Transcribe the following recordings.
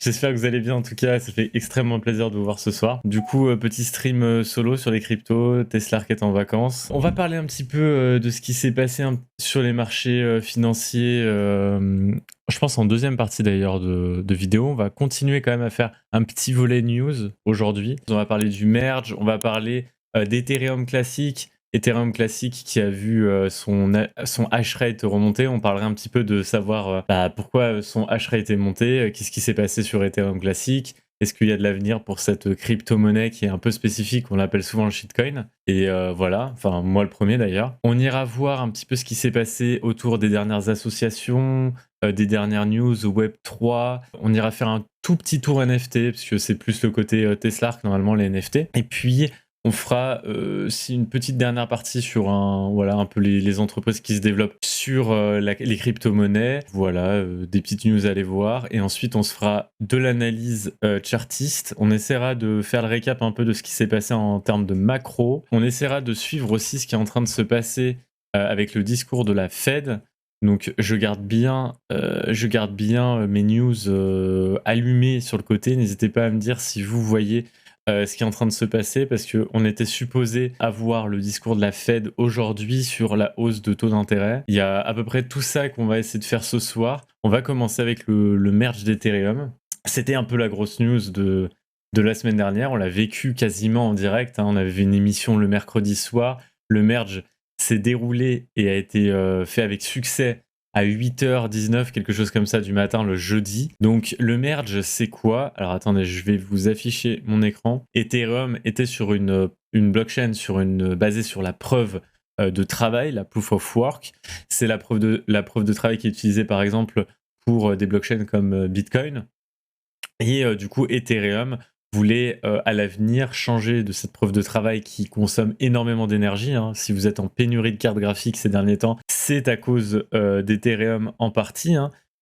J'espère que vous allez bien en tout cas, ça fait extrêmement plaisir de vous voir ce soir. Du coup, petit stream solo sur les cryptos, Tesla qui est en vacances. On va parler un petit peu de ce qui s'est passé sur les marchés financiers, je pense en deuxième partie d'ailleurs de vidéo. On va continuer quand même à faire un petit volet news aujourd'hui. On va parler du merge, on va parler d'Ethereum classique. Ethereum classique qui a vu son hash rate remonter. On parlera un petit peu de savoir pourquoi son hash rate est monté, qu'est-ce qui s'est passé sur Ethereum classique, est-ce qu'il y a de l'avenir pour cette crypto-monnaie qui est un peu spécifique, on l'appelle souvent le shitcoin. Et voilà, enfin moi le premier d'ailleurs. On ira voir un petit peu ce qui s'est passé autour des dernières associations, des dernières news Web3. On ira faire un tout petit tour NFT, parce que c'est plus le côté Tesla que normalement les NFT. Et puis on fera une petite dernière partie sur un peu les entreprises qui se développent sur les crypto-monnaies. Voilà, des petites news à aller voir. Et ensuite, on se fera de l'analyse chartiste. On essaiera de faire le récap un peu de ce qui s'est passé en termes de macro. On essaiera de suivre aussi ce qui est en train de se passer avec le discours de la Fed. Donc je garde bien mes news allumées sur le côté. N'hésitez pas à me dire si vous voyez ce qui est en train de se passer, parce qu'on était supposé avoir le discours de la Fed aujourd'hui sur la hausse de taux d'intérêt. Il y a à peu près tout ça qu'on va essayer de faire ce soir. On va commencer avec le merge d'Ethereum. C'était un peu la grosse news de la semaine dernière. On l'a vécu quasiment en direct. On avait une émission le mercredi soir. Le merge s'est déroulé et a été fait avec succès à 8h19, quelque chose comme ça du matin le jeudi. Donc le merge, c'est quoi? Alors attendez, je vais vous afficher mon écran. Ethereum était sur une blockchain basée sur la preuve de travail, la proof of work. C'est la preuve de travail qui est utilisée par exemple pour des blockchains comme Bitcoin. Et du coup, Ethereum voulait à l'avenir changer de cette preuve de travail qui consomme énormément d'énergie. Si vous êtes en pénurie de cartes graphiques ces derniers temps, c'est à cause d'Ethereum en partie,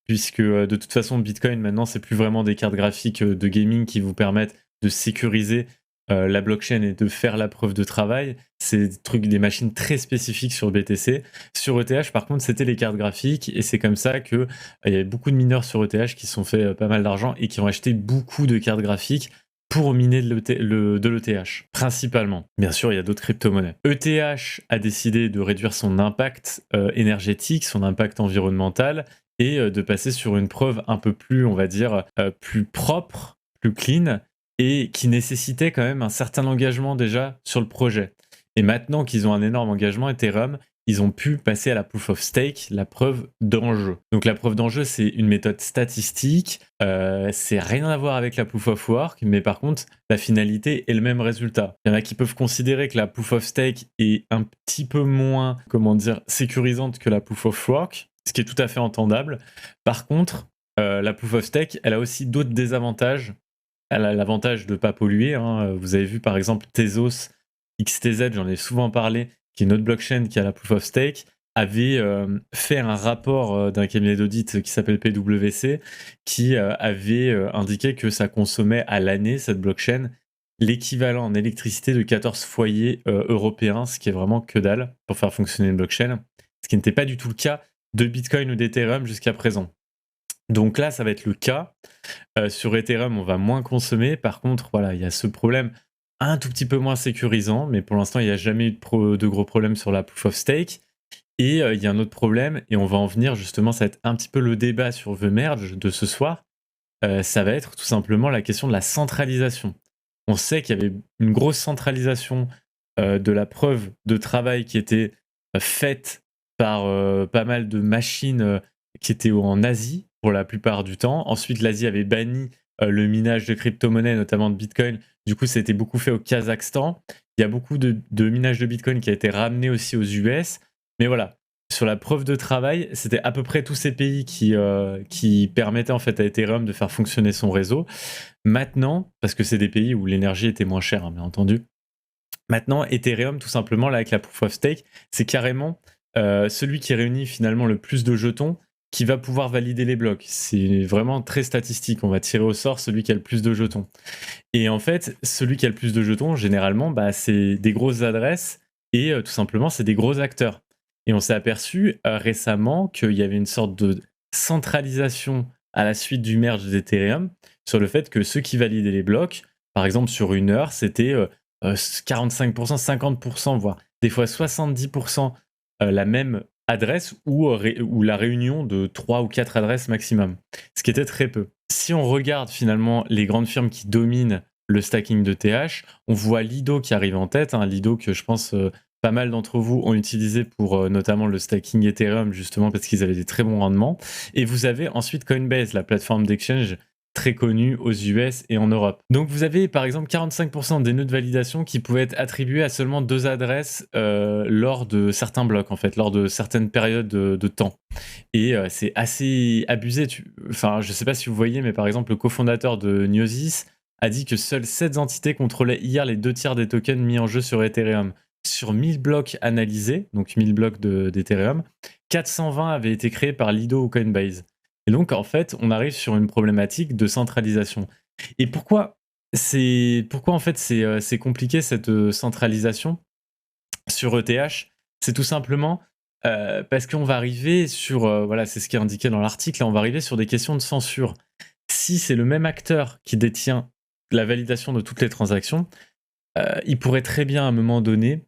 puisque de toute façon, Bitcoin, maintenant, c'est plus vraiment des cartes graphiques de gaming qui vous permettent de sécuriser la blockchain et de faire la preuve de travail. C'est des machines très spécifiques sur BTC. Sur ETH, par contre, c'était les cartes graphiques, et c'est comme ça que il y avait beaucoup de mineurs sur ETH qui se sont fait pas mal d'argent et qui ont acheté beaucoup de cartes graphiques pour miner de l'ETH, principalement. Bien sûr, il y a d'autres crypto-monnaies. ETH a décidé de réduire son impact énergétique, son impact environnemental, et de passer sur une preuve un peu plus, on va dire, plus propre, plus clean, et qui nécessitait quand même un certain engagement déjà sur le projet. Et maintenant qu'ils ont un énorme engagement, Ethereum, ils ont pu passer à la proof of stake, la preuve d'enjeu. Donc la preuve d'enjeu, c'est une méthode statistique, c'est rien à voir avec la proof of work, mais par contre, la finalité est le même résultat. Il y en a qui peuvent considérer que la proof of stake est un petit peu moins, sécurisante que la proof of work, ce qui est tout à fait entendable. Par contre, la proof of stake, elle a aussi d'autres désavantages. Elle a l'avantage de ne pas polluer. Vous avez vu par exemple Tezos, XTZ, j'en ai souvent parlé, qui est une autre blockchain qui a la proof of stake, avait fait un rapport d'un cabinet d'audit qui s'appelle PwC, qui avait indiqué que ça consommait à l'année, cette blockchain, l'équivalent en électricité de 14 foyers européens, ce qui est vraiment que dalle pour faire fonctionner une blockchain, ce qui n'était pas du tout le cas de Bitcoin ou d'Ethereum jusqu'à présent. Donc là, ça va être le cas. Sur Ethereum, on va moins consommer. Par contre, voilà, il y a ce problème un tout petit peu moins sécurisant, mais pour l'instant, il n'y a jamais eu de gros problèmes sur la proof of stake. Et il y a un autre problème, et on va en venir justement, ça va être un petit peu le débat sur The Merge de ce soir. Ça va être tout simplement la question de la centralisation. On sait qu'il y avait une grosse centralisation de la preuve de travail qui était faite par pas mal de machines qui étaient en Asie pour la plupart du temps. Ensuite, l'Asie avait banni le minage de crypto-monnaies, notamment de Bitcoin. Du coup, c'était beaucoup fait au Kazakhstan. Il y a beaucoup de minage de Bitcoin qui a été ramené aussi aux US. Mais voilà, sur la preuve de travail, c'était à peu près tous ces pays qui permettaient en fait à Ethereum de faire fonctionner son réseau. Maintenant, parce que c'est des pays où l'énergie était moins chère, bien entendu. Maintenant, Ethereum, tout simplement, là, avec la proof of stake, c'est carrément celui qui réunit finalement le plus de jetons qui va pouvoir valider les blocs. C'est vraiment très statistique. On va tirer au sort celui qui a le plus de jetons. Et en fait, celui qui a le plus de jetons, généralement, c'est des grosses adresses et tout simplement, c'est des gros acteurs. Et on s'est aperçu récemment qu'il y avait une sorte de centralisation à la suite du merge d'Ethereum, sur le fait que ceux qui validaient les blocs, par exemple sur une heure, c'était 45%, 50%, voire des fois 70% la même adresse ou la réunion de 3 ou 4 adresses maximum, ce qui était très peu. Si on regarde finalement les grandes firmes qui dominent le stacking de TH, on voit Lido qui arrive en tête, hein, Lido que je pense pas mal d'entre vous ont utilisé pour notamment le stacking Ethereum, justement parce qu'ils avaient des très bons rendements. Et vous avez ensuite Coinbase, la plateforme d'exchange très connue aux US et en Europe. Donc vous avez par exemple 45% des nœuds de validation qui pouvaient être attribués à seulement 2 adresses lors de certains blocs, en fait, lors de certaines périodes de temps. Et c'est assez abusé. Enfin, je sais pas si vous voyez, mais par exemple, le cofondateur de Gnosis a dit que seules 7 entités contrôlaient hier les 2 tiers des tokens mis en jeu sur Ethereum. Sur 1000 blocs analysés, donc 1000 blocs d'Ethereum, 420 avaient été créés par Lido ou Coinbase. Et donc, en fait, on arrive sur une problématique de centralisation. Et pourquoi en fait c'est compliqué cette centralisation sur ETH? C'est tout simplement parce qu'on va arriver sur, voilà, c'est ce qui est indiqué dans l'article, là, on va arriver sur des questions de censure. Si c'est le même acteur qui détient la validation de toutes les transactions, il pourrait très bien à un moment donné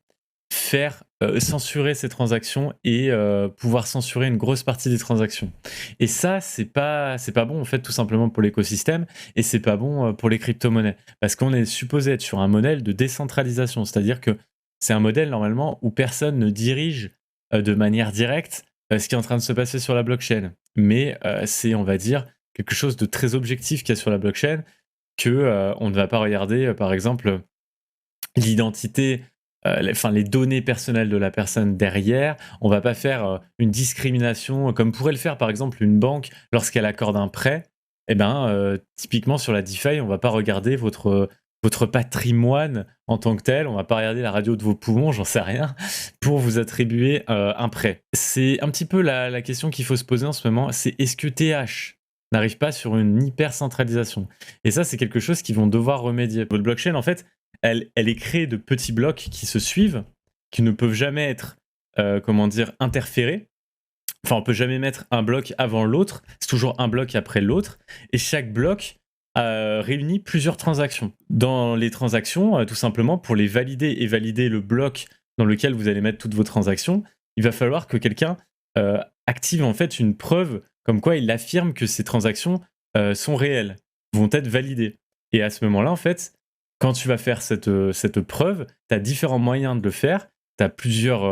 faire censurer ces transactions et pouvoir censurer une grosse partie des transactions. Et ça, c'est pas bon en fait tout simplement pour l'écosystème et c'est pas bon pour les crypto-monnaies parce qu'on est supposé être sur un modèle de décentralisation, c'est-à-dire que c'est un modèle normalement où personne ne dirige de manière directe ce qui est en train de se passer sur la blockchain. Mais c'est, on va dire, quelque chose de très objectif qu'il y a sur la blockchain que on ne va pas regarder par exemple l'identité, les données personnelles de la personne derrière. On va pas faire une discrimination comme pourrait le faire par exemple une banque lorsqu'elle accorde un prêt. Eh ben, typiquement sur la DeFi, on va pas regarder votre patrimoine en tant que tel, on va pas regarder la radio de vos poumons, j'en sais rien, pour vous attribuer un prêt. C'est un petit peu la question qu'il faut se poser en ce moment, c'est est-ce que TH n'arrive pas sur une hyper centralisation? Et ça, c'est quelque chose qu'ils vont devoir remédier. Votre blockchain, en fait, elle est créée de petits blocs qui se suivent, qui ne peuvent jamais être, comment dire, interférés. Enfin, on peut jamais mettre un bloc avant l'autre, c'est toujours un bloc après l'autre, et chaque bloc réunit plusieurs transactions. Dans les transactions, tout simplement, pour les valider et valider le bloc dans lequel vous allez mettre toutes vos transactions, il va falloir que quelqu'un active en fait une preuve comme quoi il affirme que ces transactions sont réelles, vont être validées. Et à ce moment-là, en fait, quand tu vas faire cette preuve, tu as différents moyens de le faire. T'as plusieurs,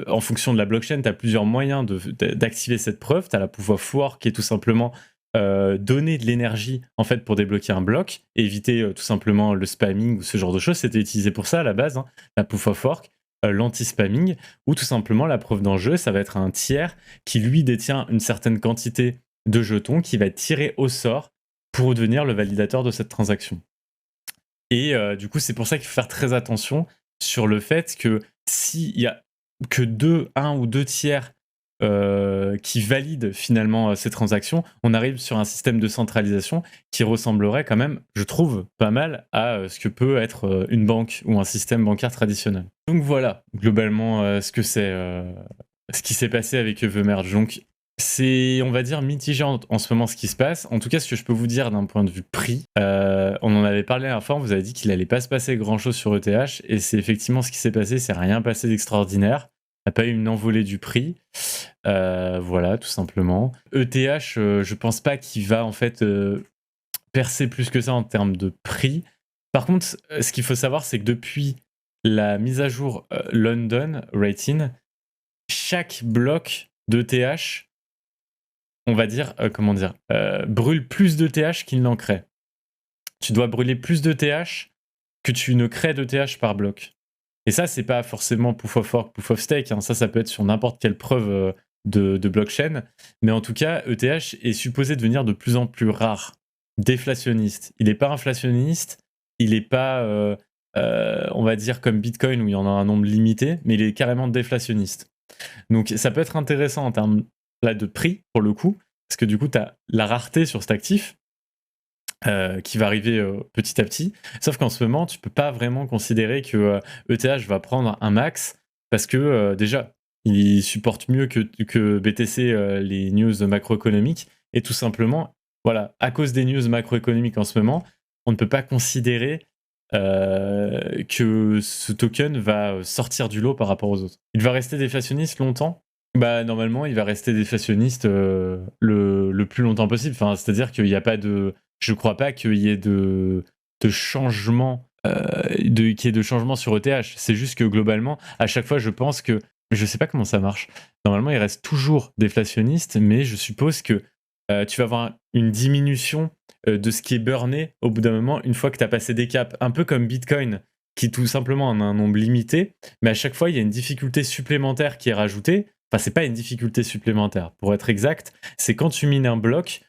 en fonction de la blockchain, tu as plusieurs moyens d'activer cette preuve. Tu as la proof of work qui est tout simplement donner de l'énergie en fait pour débloquer un bloc, et éviter tout simplement le spamming ou ce genre de choses. C'était utilisé pour ça à la base, hein, la proof of work, l'anti-spamming, ou tout simplement la preuve d'enjeu, ça va être un tiers qui lui détient une certaine quantité de jetons qui va être tiré au sort pour devenir le validateur de cette transaction. Et du coup, c'est pour ça qu'il faut faire très attention sur le fait que s'il y a que un ou deux tiers qui valident finalement ces transactions, on arrive sur un système de centralisation qui ressemblerait quand même, je trouve, pas mal à ce que peut être une banque ou un système bancaire traditionnel. Donc voilà, globalement, ce qui s'est passé avec The Merge. Donc c'est, on va dire, mitigé en ce moment ce qui se passe. En tout cas, ce que je peux vous dire d'un point de vue prix, on en avait parlé à la fin, vous avez dit qu'il allait pas se passer grand-chose sur ETH, et c'est effectivement ce qui s'est passé, c'est rien passé d'extraordinaire. Il n'y a pas eu une envolée du prix. Voilà, tout simplement. ETH, je pense pas qu'il va en fait percer plus que ça en termes de prix. Par contre, ce qu'il faut savoir, c'est que depuis la mise à jour London Rating, chaque bloc d'ETH, on va dire, brûle plus de TH qu'il n'en crée. Tu dois brûler plus de TH que tu ne crées de TH par bloc. Et ça, c'est pas forcément proof of work, proof of stake, hein. Ça peut être sur n'importe quelle preuve de blockchain. Mais en tout cas, ETH est supposé devenir de plus en plus rare, déflationniste. Il n'est pas inflationniste, il n'est pas, on va dire, comme Bitcoin où il y en a un nombre limité, mais il est carrément déflationniste. Donc ça peut être intéressant en termes là, de prix, pour le coup, parce que du coup, tu as la rareté sur cet actif qui va arriver petit à petit. Sauf qu'en ce moment, tu peux pas vraiment considérer que ETH va prendre un max, parce que déjà, il supporte mieux que BTC les news macroéconomiques, et tout simplement, voilà, à cause des news macroéconomiques en ce moment, on ne peut pas considérer que ce token va sortir du lot par rapport aux autres. Il va rester déflationniste longtemps? Bah, normalement, il va rester déflationniste le plus longtemps possible. Enfin, c'est-à-dire qu'il n'y a pas de. Je crois pas qu'il y ait de changement. Qu'il y ait de changement sur ETH. C'est juste que globalement, à chaque fois, je pense que. Je sais pas comment ça marche. Normalement, il reste toujours déflationniste, mais je suppose que tu vas avoir une diminution de ce qui est burné au bout d'un moment, une fois que tu as passé des caps. Un peu comme Bitcoin, qui tout simplement en a un nombre limité, mais à chaque fois, il y a une difficulté supplémentaire qui est rajoutée. Enfin, c'est pas une difficulté supplémentaire. Pour être exact, c'est quand tu mines un bloc,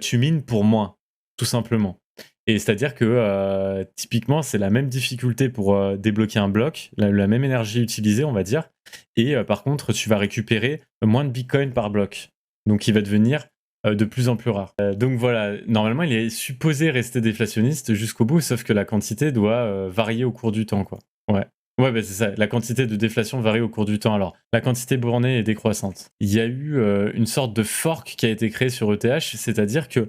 tu mines pour moins, tout simplement. Et c'est-à-dire que typiquement, c'est la même difficulté pour débloquer un bloc, la même énergie utilisée, on va dire. Et par contre, tu vas récupérer moins de Bitcoin par bloc. Donc, il va devenir de plus en plus rare. Donc voilà, normalement, il est supposé rester déflationniste jusqu'au bout, sauf que la quantité doit varier au cours du temps, quoi. Ouais. Ouais, bah, c'est ça. La quantité de déflation varie au cours du temps. Alors, la quantité bornée est décroissante. Il y a eu une sorte de fork qui a été créé sur ETH, c'est-à-dire que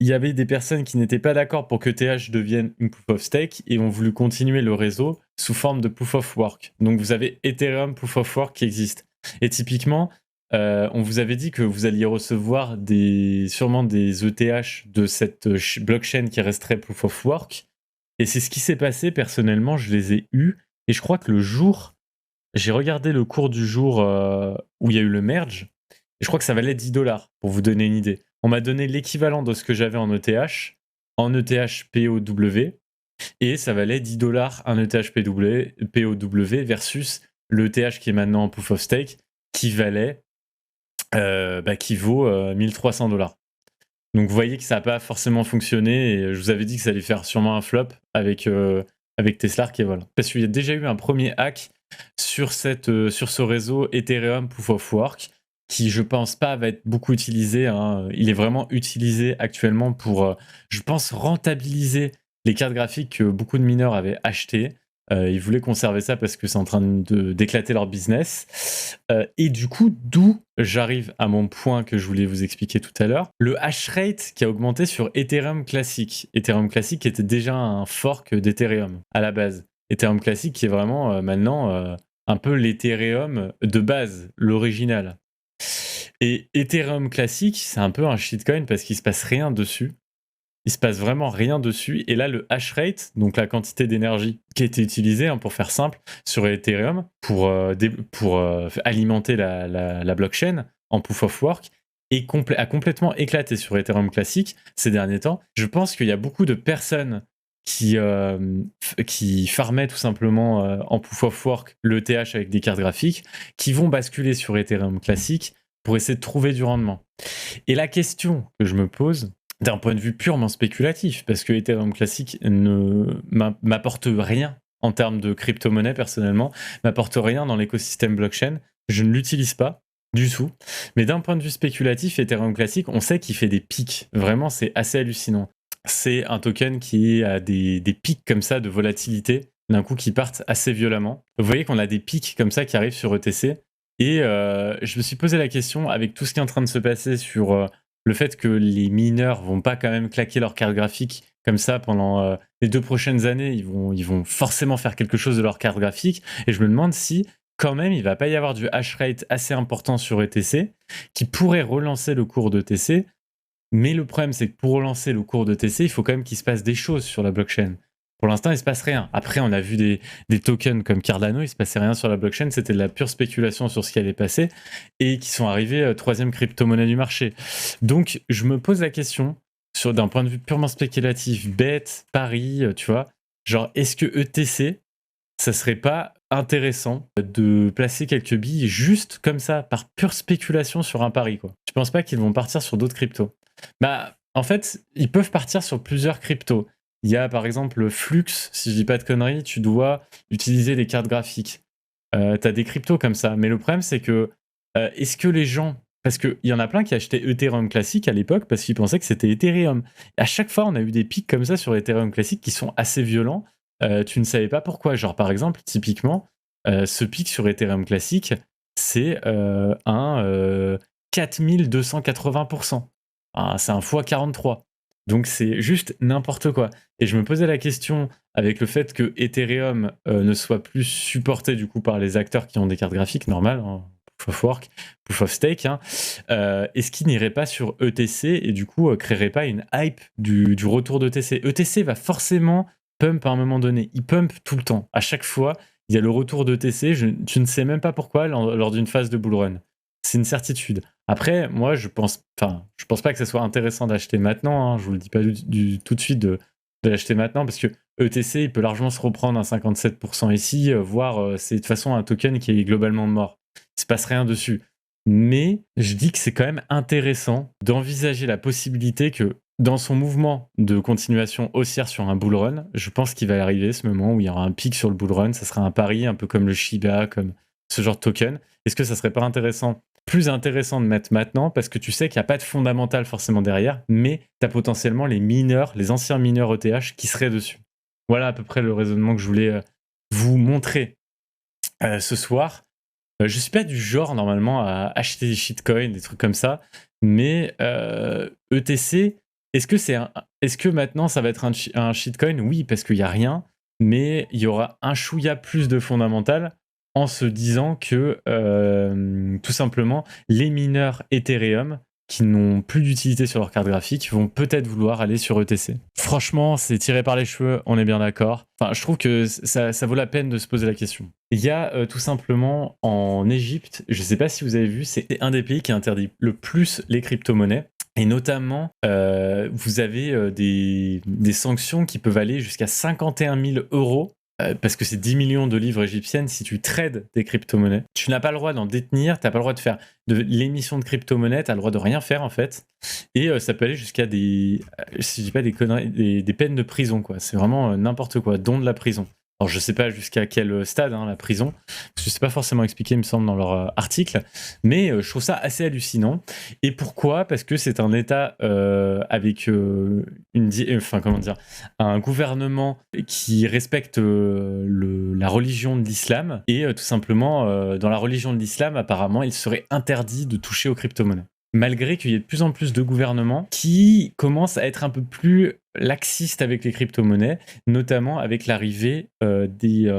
il y avait des personnes qui n'étaient pas d'accord pour que ETH devienne une proof of stake et ont voulu continuer le réseau sous forme de proof of work. Donc vous avez Ethereum proof of work qui existe. Et typiquement, on vous avait dit que vous alliez recevoir sûrement des ETH de cette blockchain qui resterait proof of work. Et c'est ce qui s'est passé. Personnellement, je les ai eus. Et je crois que le jour, j'ai regardé le cours du jour où il y a eu le merge. Et je crois que ça valait 10 dollars, pour vous donner une idée. On m'a donné l'équivalent de ce que j'avais en ETH POW, et ça valait 10 dollars un ETH POW versus le ETH qui est maintenant en proof of stake, qui vaut 1300 dollars. Donc vous voyez que ça n'a pas forcément fonctionné, et je vous avais dit que ça allait faire sûrement un flop avec Tesla qui est voilà. Parce qu'il y a déjà eu un premier hack sur ce réseau Ethereum Proof of Work, qui je pense pas va être beaucoup utilisé, hein. Il est vraiment utilisé actuellement pour, je pense, rentabiliser les cartes graphiques que beaucoup de mineurs avaient achetées. Ils voulaient conserver ça parce que c'est en train d'éclater leur business. Et du coup, d'où j'arrive à mon point que je voulais vous expliquer tout à l'heure. Le hash rate qui a augmenté sur Ethereum Classic. Ethereum Classic était déjà un fork d'Ethereum à la base. Ethereum Classic qui est vraiment maintenant un peu l'Ethereum de base, l'original. Et Ethereum Classic, c'est un peu un shitcoin parce qu'il se passe rien dessus. Il se passe vraiment rien dessus. Et là, le hash rate, donc la quantité d'énergie qui a été utilisée, pour faire simple, sur Ethereum, pour alimenter la blockchain en proof of work, a complètement éclaté sur Ethereum Classic ces derniers temps. Je pense qu'il y a beaucoup de personnes qui farmaient tout simplement en proof of work l'ETH avec des cartes graphiques, qui vont basculer sur Ethereum Classic pour essayer de trouver du rendement. Et la question que je me pose, d'un point de vue purement spéculatif, parce que Ethereum Classic ne m'apporte rien en termes de crypto-monnaie personnellement, m'apporte rien dans l'écosystème blockchain, je ne l'utilise pas du tout. Mais d'un point de vue spéculatif, Ethereum Classic, on sait qu'il fait des pics. Vraiment, c'est assez hallucinant. C'est un token qui a des pics comme ça de volatilité, d'un coup qui partent assez violemment. Vous voyez qu'on a des pics comme ça qui arrivent sur ETC. Et je me suis posé la question, avec tout ce qui est en train de se passer sur le fait que les mineurs vont pas quand même claquer leur carte graphique comme ça pendant les 2 prochaines années, ils vont forcément faire quelque chose de leur carte graphique. Et je me demande si quand même il va pas y avoir du hash rate assez important sur ETC qui pourrait relancer le cours d'ETC. Mais le problème, c'est que pour relancer le cours d'ETC, il faut quand même qu'il se passe des choses sur la blockchain. Pour l'instant, il se passe rien. Après, on a vu des tokens comme Cardano, il se passait rien sur la blockchain, c'était de la pure spéculation sur ce qui allait passer, et qui sont arrivés troisième crypto-monnaie du marché. Donc, je me pose la question, d'un point de vue purement spéculatif, bête, pari, tu vois, genre, est-ce que ETC, ça serait pas intéressant de placer quelques billes juste comme ça, par pure spéculation sur un pari, quoi. Je pense pas qu'ils vont partir sur d'autres cryptos. Bah, en fait, ils peuvent partir sur plusieurs cryptos. Il y a par exemple Flux, si je dis pas de conneries, tu dois utiliser des cartes graphiques. T'as des cryptos comme ça. Mais le problème, c'est que est-ce que les gens. Parce qu'il y en a plein qui achetaient Ethereum classique à l'époque parce qu'ils pensaient que c'était Ethereum. À chaque fois, on a eu des pics comme ça sur Ethereum classique qui sont assez violents. Tu ne savais pas pourquoi. Genre, par exemple, typiquement, ce pic sur Ethereum classique, c'est un 4280%. c'est un fois 43. Donc c'est juste n'importe quoi. Et je me posais la question avec le fait que Ethereum ne soit plus supporté du coup par les acteurs qui ont des cartes graphiques normales, hein, Proof of Work, Proof of Stake, hein, est-ce qu'il n'irait pas sur ETC et du coup créerait pas une hype du retour d'ETC? ETC va forcément pump à un moment donné. Il pump tout le temps. À chaque fois, il y a le retour d'ETC. Tu ne sais même pas pourquoi lors d'une phase de bull run. C'est une certitude. Après, moi, je pense pas que ce soit intéressant d'acheter maintenant. Hein, je vous le dis pas tout de suite de l'acheter maintenant parce que ETC, il peut largement se reprendre à 57% ici, voire c'est de toute façon un token qui est globalement mort. Il se passe rien dessus. Mais je dis que c'est quand même intéressant d'envisager la possibilité que dans son mouvement de continuation haussière sur un bull run, je pense qu'il va arriver ce moment où il y aura un pic sur le bull run, ça sera un pari un peu comme le Shiba, comme ce genre de token. Est-ce que ça serait pas plus intéressant de mettre maintenant parce que tu sais qu'il n'y a pas de fondamental forcément derrière, mais tu as potentiellement les mineurs, les anciens mineurs ETH qui seraient dessus. Voilà à peu près le raisonnement que je voulais vous montrer ce soir. Je suis pas du genre normalement à acheter des shitcoins, des trucs comme ça, mais ETC, est-ce que maintenant ça va être un shitcoin? Oui, parce qu'il n'y a rien, mais il y aura un chouïa plus de fondamental en se disant que tout simplement les mineurs Ethereum qui n'ont plus d'utilité sur leur carte graphique vont peut-être vouloir aller sur ETC. Franchement, c'est tiré par les cheveux, on est bien d'accord. Enfin, je trouve que ça vaut la peine de se poser la question. Il y a tout simplement en Égypte, je ne sais pas si vous avez vu, c'est un des pays qui interdit le plus les crypto-monnaies. Et notamment, vous avez des sanctions qui peuvent aller jusqu'à 51 000 euros parce que c'est 10 millions de livres égyptiennes si tu trades des crypto-monnaies. Tu n'as pas le droit d'en détenir, tu n'as pas le droit de faire de l'émission de crypto-monnaies, tu as le droit de rien faire en fait. Et ça peut aller jusqu'à si je dis pas des conneries, des peines de prison, quoi. C'est vraiment n'importe quoi, dont de la prison. Alors je sais pas jusqu'à quel stade, hein, la prison, parce que c'est pas forcément expliqué, il me semble, dans leur article, mais je trouve ça assez hallucinant. Et pourquoi? Parce que c'est un État avec un gouvernement qui respecte la religion de l'islam, et tout simplement, dans la religion de l'islam, apparemment, il serait interdit de toucher aux crypto-monnaies. Malgré qu'il y ait de plus en plus de gouvernements qui commencent à être un peu plus laxistes avec les crypto-monnaies, notamment avec l'arrivée des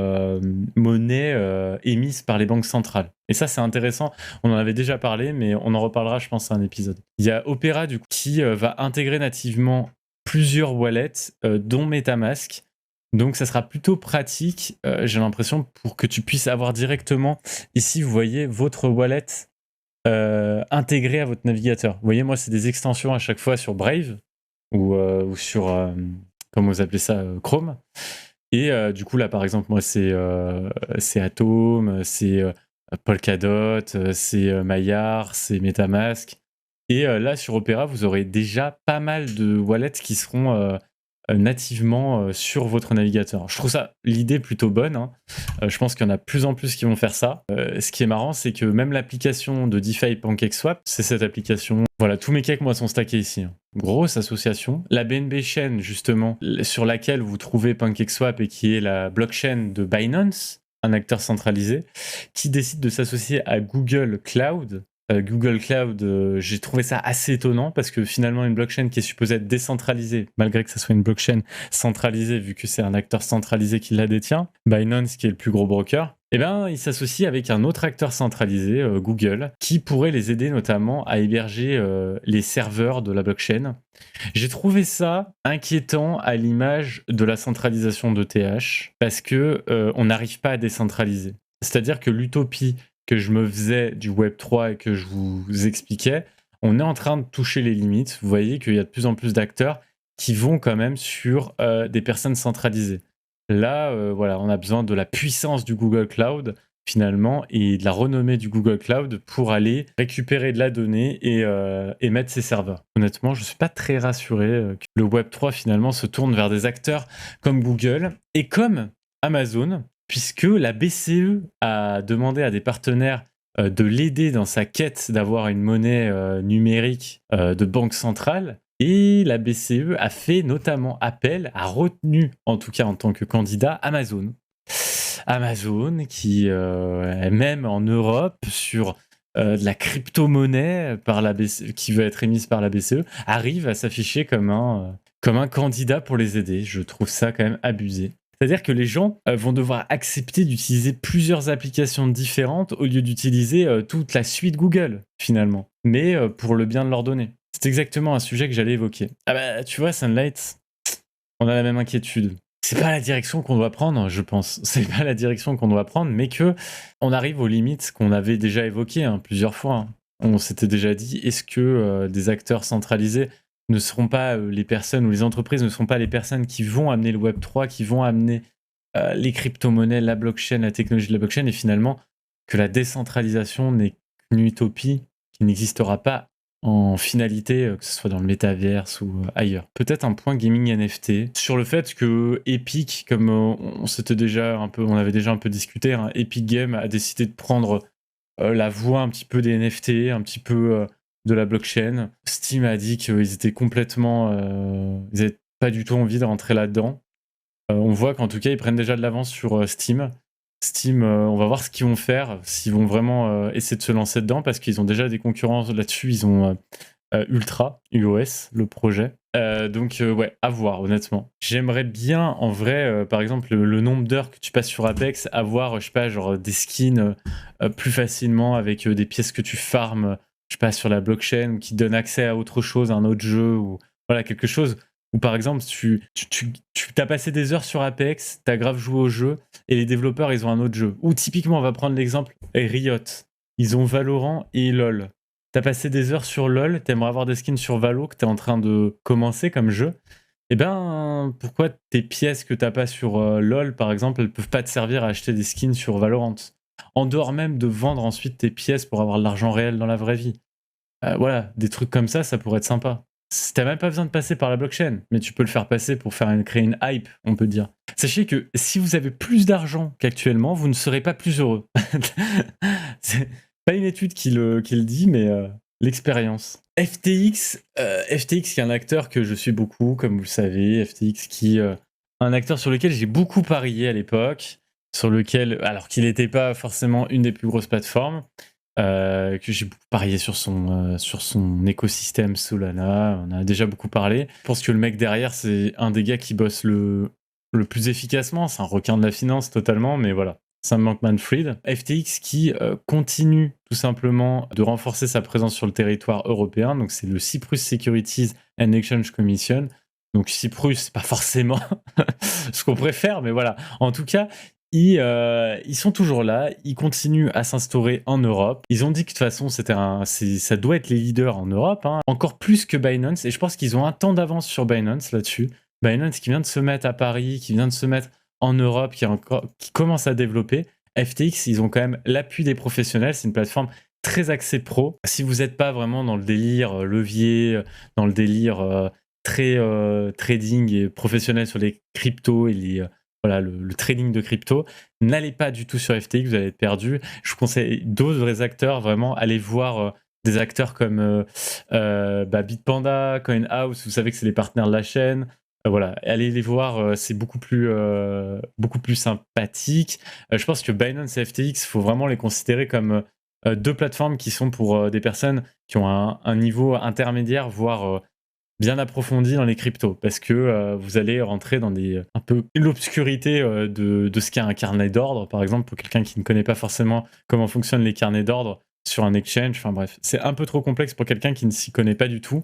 monnaies émises par les banques centrales. Et ça, c'est intéressant. On en avait déjà parlé, mais on en reparlera, je pense, à un épisode. Il y a Opera, du coup, qui va intégrer nativement plusieurs wallets, dont MetaMask. Donc, ça sera plutôt pratique, j'ai l'impression, pour que tu puisses avoir directement, ici, vous voyez, votre wallet intégré à votre navigateur. Vous voyez, moi, c'est des extensions à chaque fois sur Brave ou sur, comment vous appelez ça, Chrome. Et du coup, là, par exemple, moi, c'est Atom, c'est Polkadot, c'est Maillard, c'est MetaMask. Et là, sur Opera, vous aurez déjà pas mal de wallets qui seront nativement sur votre navigateur. Je trouve ça l'idée plutôt bonne. Hein. Je pense qu'il y en a de plus en plus qui vont faire ça. Ce qui est marrant, c'est que même l'application de DeFi PancakeSwap, c'est cette application. Voilà, tous mes cakes, moi, sont stackés ici. Hein. Grosse association. La BNB Chain, justement, sur laquelle vous trouvez PancakeSwap et qui est la blockchain de Binance, un acteur centralisé, qui décide de s'associer à Google Cloud. Google Cloud, j'ai trouvé ça assez étonnant parce que finalement une blockchain qui est supposée être décentralisée, malgré que ça soit une blockchain centralisée vu que c'est un acteur centralisé qui la détient, Binance qui est le plus gros broker, eh ben, il s'associe avec un autre acteur centralisé, Google, qui pourrait les aider notamment à héberger les serveurs de la blockchain. J'ai trouvé ça inquiétant à l'image de la centralisation d'ETH parce que on n'arrive pas à décentraliser. C'est-à-dire que l'utopie que je me faisais du Web3 et que je vous expliquais, on est en train de toucher les limites. Vous voyez qu'il y a de plus en plus d'acteurs qui vont quand même sur des personnes centralisées. Là, voilà, on a besoin de la puissance du Google Cloud, finalement, et de la renommée du Google Cloud pour aller récupérer de la donnée et mettre ses serveurs. Honnêtement, je ne suis pas très rassuré que le Web3, finalement, se tourne vers des acteurs comme Google et comme Amazon, puisque la BCE a demandé à des partenaires de l'aider dans sa quête d'avoir une monnaie numérique de banque centrale. Et la BCE a fait notamment appel, a retenu, en tout cas en tant que candidat, Amazon. Amazon qui, même en Europe, sur de la crypto-monnaie qui veut être émise par la BCE arrive à s'afficher comme un candidat pour les aider. Je trouve ça quand même abusé. C'est-à-dire que les gens vont devoir accepter d'utiliser plusieurs applications différentes au lieu d'utiliser toute la suite Google, finalement, mais pour le bien de leurs données. C'est exactement un sujet que j'allais évoquer. Ah bah, tu vois, Sunlight, on a la même inquiétude. C'est pas la direction qu'on doit prendre, je pense. C'est pas la direction qu'on doit prendre, mais que on arrive aux limites qu'on avait déjà évoquées plusieurs fois. On s'était déjà dit, est-ce que des acteurs centralisés ne seront pas les personnes, ou les entreprises ne seront pas les personnes qui vont amener le Web3, qui vont amener les crypto-monnaies, la blockchain, la technologie de la blockchain, et finalement que la décentralisation n'est qu'une utopie qui n'existera pas en finalité, que ce soit dans le métaverse ou ailleurs. Peut-être un point gaming NFT sur le fait que Epic, comme on avait déjà un peu discuté, Epic Games a décidé de prendre la voie un petit peu des NFT, un petit peu de la blockchain. Steam a dit qu'ils étaient complètement, ils n'avaient pas du tout envie de rentrer là-dedans. On voit qu'en tout cas, ils prennent déjà de l'avance sur Steam. Steam, on va voir ce qu'ils vont faire, s'ils vont vraiment essayer de se lancer dedans, parce qu'ils ont déjà des concurrents là-dessus. Ils ont Ultra, UOS, le projet. Donc, ouais, à voir, honnêtement. J'aimerais bien, en vrai, par exemple, le nombre d'heures que tu passes sur Apex, avoir, je sais pas, genre des skins plus facilement avec des pièces que tu farmes, je sais pas, sur la blockchain, ou qui donnent accès à autre chose, à un autre jeu, ou voilà, quelque chose. Ou par exemple, tu as passé des heures sur Apex, tu as grave joué au jeu, et les développeurs, ils ont un autre jeu. Ou typiquement, on va prendre l'exemple Riot. Ils ont Valorant et LoL. T'as passé des heures sur LoL, t'aimerais avoir des skins sur Valo que t'es en train de commencer comme jeu. Eh ben, pourquoi tes pièces que t'as pas sur LoL, par exemple, elles peuvent pas te servir à acheter des skins sur Valorant? En dehors même de vendre ensuite tes pièces pour avoir de l'argent réel dans la vraie vie. Voilà, des trucs comme ça pourrait être sympa. T'as même pas besoin de passer par la blockchain, mais tu peux le faire passer pour créer une hype, on peut dire. Sachez que si vous avez plus d'argent qu'actuellement, vous ne serez pas plus heureux. C'est pas une étude qui le dit, mais l'expérience. FTX qui est un acteur que je suis beaucoup, comme vous le savez. FTX qui un acteur sur lequel j'ai beaucoup parié à l'époque, alors qu'il n'était pas forcément une des plus grosses plateformes, que j'ai beaucoup parié sur son écosystème Solana. On a déjà beaucoup parlé. Je pense que le mec derrière, c'est un des gars qui bosse le plus efficacement. C'est un requin de la finance totalement, mais voilà. Sam Bankman-Fried. FTX qui continue tout simplement de renforcer sa présence sur le territoire européen. Donc c'est le Cyprus Securities and Exchange Commission. Donc Cyprus, c'est pas forcément ce qu'on préfère, mais voilà. En tout cas, ils sont toujours là, ils continuent à s'instaurer en Europe. Ils ont dit que de toute façon, ça doit être les leaders en Europe, encore plus que Binance, et je pense qu'ils ont un temps d'avance sur Binance là-dessus. Binance qui vient de se mettre à Paris, qui vient de se mettre en Europe, qui commence à développer. FTX, ils ont quand même l'appui des professionnels, c'est une plateforme très axée pro. Si vous n'êtes pas vraiment dans le délire levier, dans le délire très trading et professionnel sur les cryptos et voilà, le trading de crypto, n'allez pas du tout sur FTX, vous allez être perdu. Je vous conseille d'autres vrais acteurs, vraiment, allez voir des acteurs comme Bitpanda, CoinHouse, vous savez que c'est les partenaires de la chaîne. Voilà, allez les voir, c'est beaucoup plus sympathique. Je pense que Binance et FTX, il faut vraiment les considérer comme deux plateformes qui sont pour des personnes qui ont un niveau intermédiaire, voire bien approfondi dans les cryptos, parce que vous allez rentrer dans un peu l'obscurité de ce qu'est un carnet d'ordre, par exemple, pour quelqu'un qui ne connaît pas forcément comment fonctionnent les carnets d'ordre sur un exchange. Enfin bref, c'est un peu trop complexe pour quelqu'un qui ne s'y connaît pas du tout.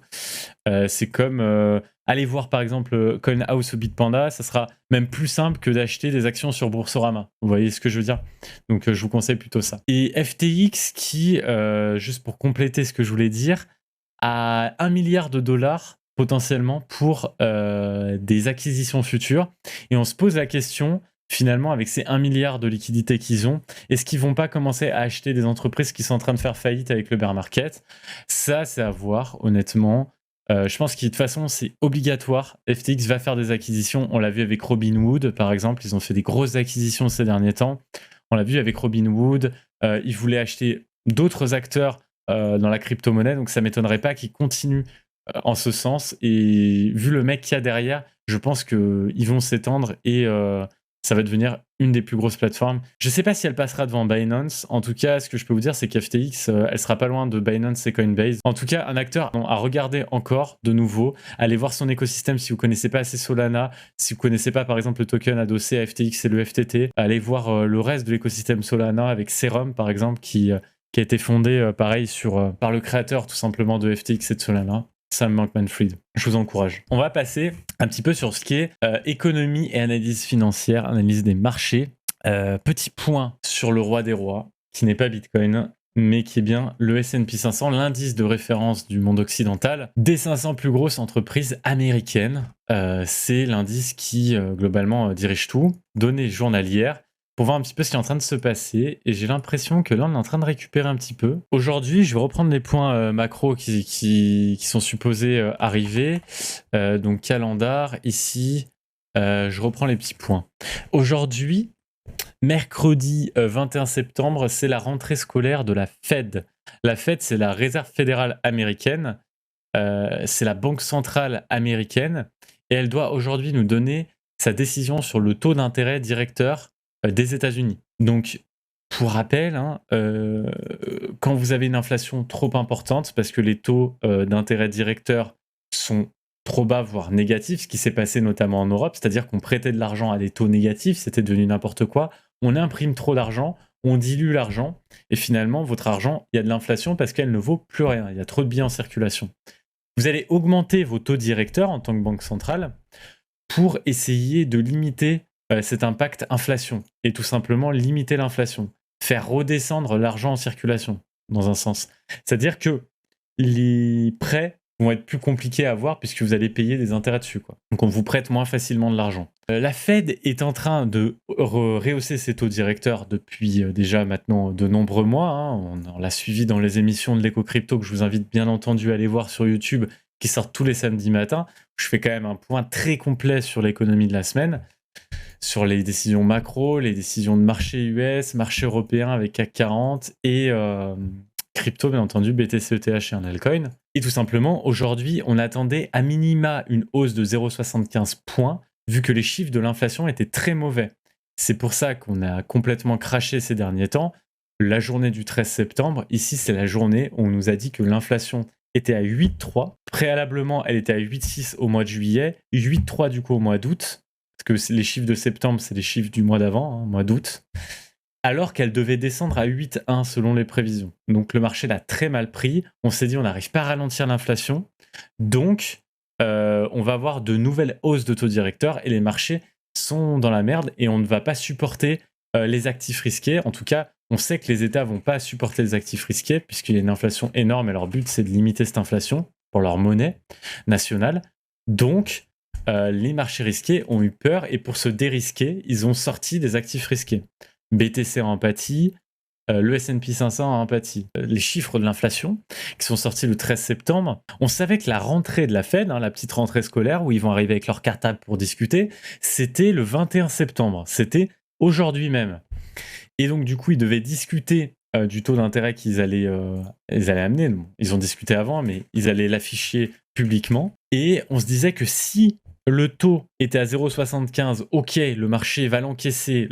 C'est comme aller voir par exemple CoinHouse ou Bitpanda, ça sera même plus simple que d'acheter des actions sur Boursorama. Vous voyez ce que je veux dire? Donc je vous conseille plutôt ça. Et FTX qui, juste pour compléter ce que je voulais dire, a $1 milliard potentiellement pour des acquisitions futures. Et on se pose la question, finalement, avec ces 1 milliard de liquidités qu'ils ont, est-ce qu'ils vont pas commencer à acheter des entreprises qui sont en train de faire faillite avec le bear market? Ça, c'est à voir, honnêtement. Je pense que de toute façon, c'est obligatoire. FTX va faire des acquisitions. On l'a vu avec Robinhood, par exemple. Ils ont fait des grosses acquisitions ces derniers temps. On l'a vu avec Robinhood. Ils voulaient acheter d'autres acteurs dans la crypto-monnaie. Donc, ça ne m'étonnerait pas qu'ils continuent en ce sens. Et vu le mec qu'il y a derrière, je pense qu'ils vont s'étendre et ça va devenir une des plus grosses plateformes. Je sais pas si elle passera devant Binance. En tout cas, ce que je peux vous dire, c'est qu'FTX, elle sera pas loin de Binance et Coinbase. En tout cas, un acteur à regarder encore de nouveau. Allez voir son écosystème si vous connaissez pas assez Solana, si vous connaissez pas par exemple le token adossé à FTX et le FTT. Allez voir le reste de l'écosystème Solana avec Serum par exemple qui a été fondé pareil par le créateur tout simplement de FTX et de Solana. Sam Bankman-Fried. Je vous encourage. On va passer un petit peu sur ce qui est économie et analyse financière, analyse des marchés. Petit point sur le roi des rois, qui n'est pas Bitcoin, mais qui est bien le S&P 500, l'indice de référence du monde occidental, des 500 plus grosses entreprises américaines. C'est l'indice qui, globalement, dirige tout. Données journalières, pour voir un petit peu ce qui est en train de se passer. Et j'ai l'impression que là, on est en train de récupérer un petit peu. Aujourd'hui, je vais reprendre les points macro qui sont supposés arriver. Donc, calendar, ici, je reprends les petits points. Aujourd'hui, mercredi 21 septembre, c'est la rentrée scolaire de la Fed. La Fed, c'est la Réserve fédérale américaine. C'est la banque centrale américaine. Et elle doit aujourd'hui nous donner sa décision sur le taux d'intérêt directeur des États-Unis. Donc, pour rappel, quand vous avez une inflation trop importante, parce que les taux d'intérêt directeur sont trop bas, voire négatifs, ce qui s'est passé notamment en Europe, c'est-à-dire qu'on prêtait de l'argent à des taux négatifs, c'était devenu n'importe quoi, on imprime trop d'argent, on dilue l'argent, et finalement, votre argent, il y a de l'inflation parce qu'elle ne vaut plus rien, il y a trop de billets en circulation. Vous allez augmenter vos taux directeurs en tant que banque centrale pour essayer de limiter cet impact inflation et tout simplement limiter l'inflation, faire redescendre l'argent en circulation dans un sens. C'est-à-dire que les prêts vont être plus compliqués à avoir puisque vous allez payer des intérêts dessus, quoi. Donc on vous prête moins facilement de l'argent. La Fed est en train de rehausser ses taux directeurs depuis déjà maintenant de nombreux mois. On l'a suivi dans les émissions de l'éco-crypto que je vous invite bien entendu à aller voir sur YouTube qui sortent tous les samedis matins. Je fais quand même un point très complet sur l'économie de la semaine, sur les décisions macro, les décisions de marché US, marché européen avec CAC 40 et crypto, bien entendu, BTC, ETH et un altcoin. Et tout simplement, aujourd'hui, on attendait à minima une hausse de 0,75 points, vu que les chiffres de l'inflation étaient très mauvais. C'est pour ça qu'on a complètement craché ces derniers temps. La journée du 13 septembre, ici, c'est la journée où on nous a dit que l'inflation était à 8,3. Préalablement, elle était à 8,6 au mois de juillet, 8,3 du coup au mois d'août, parce que les chiffres de septembre, c'est les chiffres du mois d'avant, mois d'août, alors qu'elle devait descendre à 8,1 selon les prévisions. Donc le marché l'a très mal pris. On s'est dit on n'arrive pas à ralentir l'inflation, donc on va avoir de nouvelles hausses de taux directeurs et les marchés sont dans la merde et on ne va pas supporter les actifs risqués. En tout cas, on sait que les États vont pas supporter les actifs risqués puisqu'il y a une inflation énorme et leur but c'est de limiter cette inflation pour leur monnaie nationale. Donc les marchés risqués ont eu peur et pour se dérisquer, ils ont sorti des actifs risqués. BTC en empathie, le S&P 500 en empathie. Les chiffres de l'inflation qui sont sortis le 13 septembre, on savait que la rentrée de la Fed, la petite rentrée scolaire où ils vont arriver avec leur cartable pour discuter, c'était le 21 septembre, c'était aujourd'hui même. Et donc du coup, ils devaient discuter du taux d'intérêt qu'ils allaient amener. Ils ont discuté avant, mais ils allaient l'afficher publiquement. Et on se disait que si le taux était à 0,75, ok, le marché va l'encaisser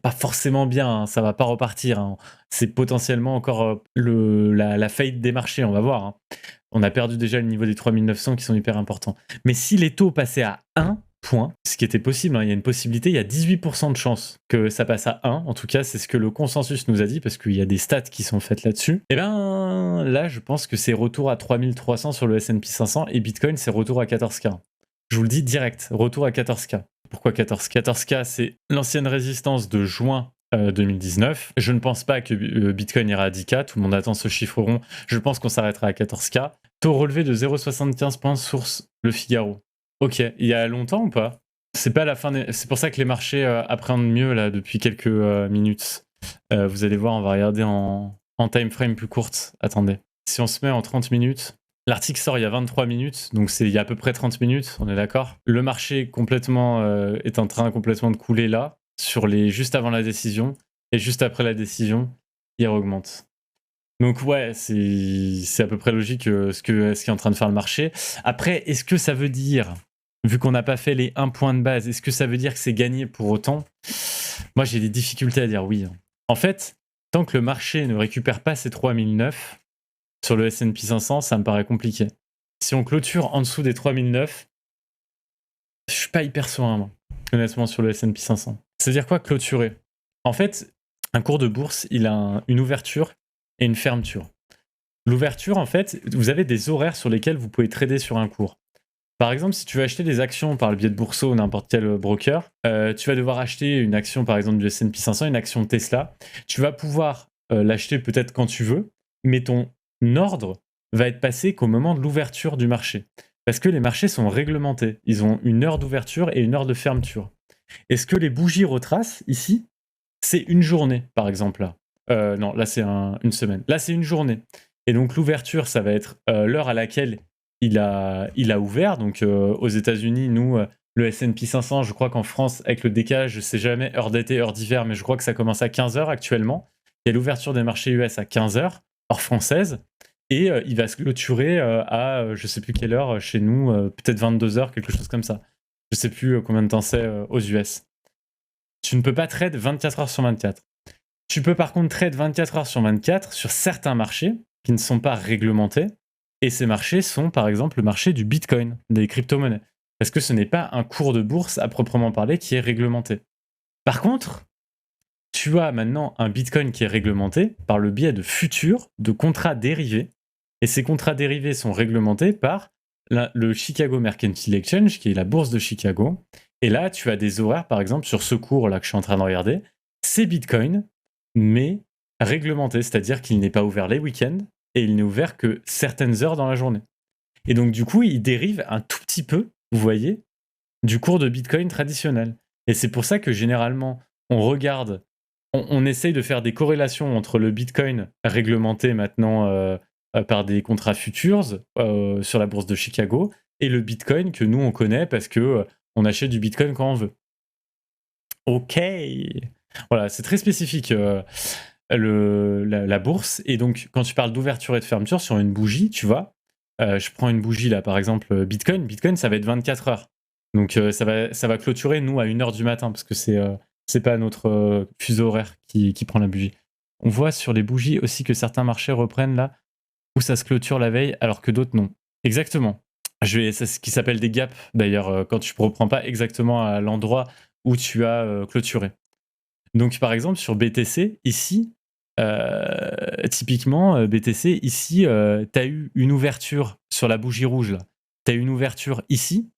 pas forcément bien, ça va pas repartir, c'est potentiellement encore la faillite des marchés, on va voir. On a perdu déjà le niveau des 3900 qui sont hyper importants. Mais si les taux passaient à 1 point, ce qui était possible, il y a une possibilité, il y a 18% de chance que ça passe à 1, en tout cas c'est ce que le consensus nous a dit, parce qu'il y a des stats qui sont faites là-dessus. Et bien là, je pense que c'est retour à 3300 sur le S&P 500 et Bitcoin, c'est retour à 14K. Je vous le dis direct, retour à 14K. Pourquoi 14K 14K, c'est l'ancienne résistance de juin 2019. Je ne pense pas que Bitcoin ira à 10K, tout le monde attend ce chiffre rond. Je pense qu'on s'arrêtera à 14K. Taux relevé de 0,75 points source Le Figaro. Ok, il y a longtemps ou pas ? C'est pas la fin C'est pour ça que les marchés appréhendent mieux là depuis quelques minutes. Vous allez voir, on va regarder en time frame plus courte. Attendez. Si on se met en 30 minutes... L'article sort il y a 23 minutes, donc il y a à peu près 30 minutes, on est d'accord. Le marché est en train complètement de couler là, juste avant la décision, et juste après la décision, il augmente. Donc ouais, c'est à peu près logique ce qui est en train de faire le marché. Après, est-ce que ça veut dire, vu qu'on n'a pas fait les 1 point de base, est-ce que ça veut dire que c'est gagné pour autant ? Moi, j'ai des difficultés à dire oui, hein. En fait, tant que le marché ne récupère pas ses 3009 sur le S&P 500, ça me paraît compliqué. Si on clôture en dessous des 3009, je suis pas hyper serein, moi, honnêtement, sur le S&P 500. C'est-à-dire quoi, clôturer? En fait, un cours de bourse, il a une ouverture et une fermeture. L'ouverture, en fait, vous avez des horaires sur lesquels vous pouvez trader sur un cours. Par exemple, si tu veux acheter des actions par le biais de Bourseau ou n'importe quel broker, tu vas devoir acheter une action, par exemple, du S&P 500, une action Tesla. Tu vas pouvoir l'acheter peut-être quand tu veux, mais ton ordre va être passé qu'au moment de l'ouverture du marché. Parce que les marchés sont réglementés. Ils ont une heure d'ouverture et une heure de fermeture. Et ce que les bougies retracent ici, c'est une journée, par exemple. Là. Non, là, c'est une semaine. Là, c'est une journée. Et donc, l'ouverture, ça va être l'heure à laquelle il a ouvert. Donc, aux États-Unis, nous, le S&P 500, je crois qu'en France, avec le décalage, je sais jamais, heure d'été, heure d'hiver, mais je crois que ça commence à 15h actuellement. Il y a l'ouverture des marchés US à 15h, heure française. Et il va se clôturer à je sais plus quelle heure chez nous, peut-être 22h, quelque chose comme ça. Je sais plus combien de temps c'est aux US. Tu ne peux pas trade 24 heures sur 24. Tu peux par contre trade 24 heures sur 24 sur certains marchés qui ne sont pas réglementés. Et ces marchés sont par exemple le marché du Bitcoin, des crypto-monnaies. Parce que ce n'est pas un cours de bourse à proprement parler qui est réglementé. Par contre, tu as maintenant un Bitcoin qui est réglementé par le biais de futurs, de contrats dérivés. Et ces contrats dérivés sont réglementés par le Chicago Mercantile Exchange, qui est la bourse de Chicago. Et là, tu as des horaires, par exemple, sur ce cours-là que je suis en train de regarder. C'est Bitcoin, mais réglementé, c'est-à-dire qu'il n'est pas ouvert les week-ends et il n'est ouvert que certaines heures dans la journée. Et donc, du coup, il dérive un tout petit peu, vous voyez, du cours de Bitcoin traditionnel. Et c'est pour ça que généralement, on regarde, on essaye de faire des corrélations entre le Bitcoin réglementé maintenant par des contrats futures sur la bourse de Chicago et le Bitcoin que nous, on connaît parce que on achète du Bitcoin quand on veut. Ok. Voilà, c'est très spécifique la bourse. Et donc, quand tu parles d'ouverture et de fermeture sur une bougie, tu vois, je prends une bougie là, par exemple, Bitcoin. Bitcoin, ça va être 24 heures. Donc, ça va clôturer, nous, à 1h du matin, parce que c'est pas notre fuseau horaire qui prend la bougie. On voit sur les bougies aussi que certains marchés reprennent là, où ça se clôture la veille, alors que d'autres non. Exactement. C'est ce qui s'appelle des gaps, d'ailleurs, quand tu ne reprends pas exactement à l'endroit où tu as clôturé. Donc, par exemple, sur BTC, ici, typiquement, BTC, ici, tu as eu une ouverture sur la bougie rouge, là. Tu as une ouverture ici.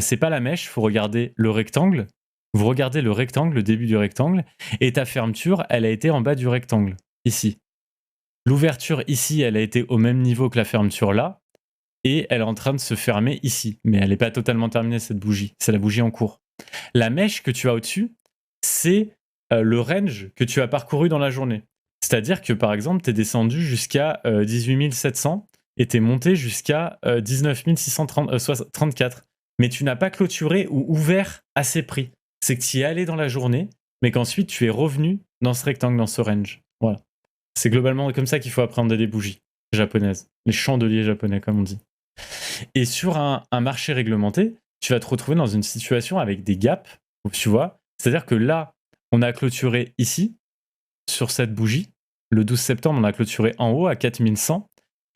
C'est pas la mèche, il faut regarder le rectangle. Vous regardez le rectangle, le début du rectangle, et ta fermeture, elle a été en bas du rectangle, ici. L'ouverture ici, elle a été au même niveau que la fermeture là, et elle est en train de se fermer ici. Mais elle n'est pas totalement terminée, cette bougie. C'est la bougie en cours. La mèche que tu as au-dessus, c'est le range que tu as parcouru dans la journée. C'est-à-dire que, par exemple, tu es descendu jusqu'à 18 700 et tu es monté jusqu'à 19 634. Mais tu n'as pas clôturé ou ouvert à ces prix. C'est que tu y es allé dans la journée, mais qu'ensuite tu es revenu dans ce rectangle, dans ce range. Voilà. C'est globalement comme ça qu'il faut appréhender les bougies japonaises, les chandeliers japonais, comme on dit. Et sur un marché réglementé, tu vas te retrouver dans une situation avec des gaps, tu vois. C'est-à-dire que là, on a clôturé ici, sur cette bougie. Le 12 septembre, on a clôturé en haut à 4100.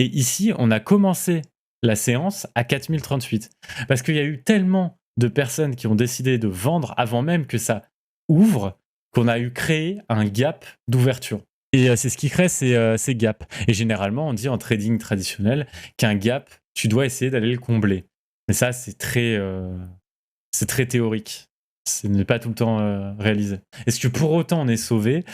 Et ici, on a commencé la séance à 4038. Parce qu'il y a eu tellement de personnes qui ont décidé de vendre avant même que ça ouvre, qu'on a eu créé un gap d'ouverture. Et c'est ce qui crée ces gaps. Et généralement, on dit en trading traditionnel qu'un gap, tu dois essayer d'aller le combler. Mais ça, c'est très théorique. Ce n'est pas tout le temps réalisé. Est-ce que pour autant on est sauvé?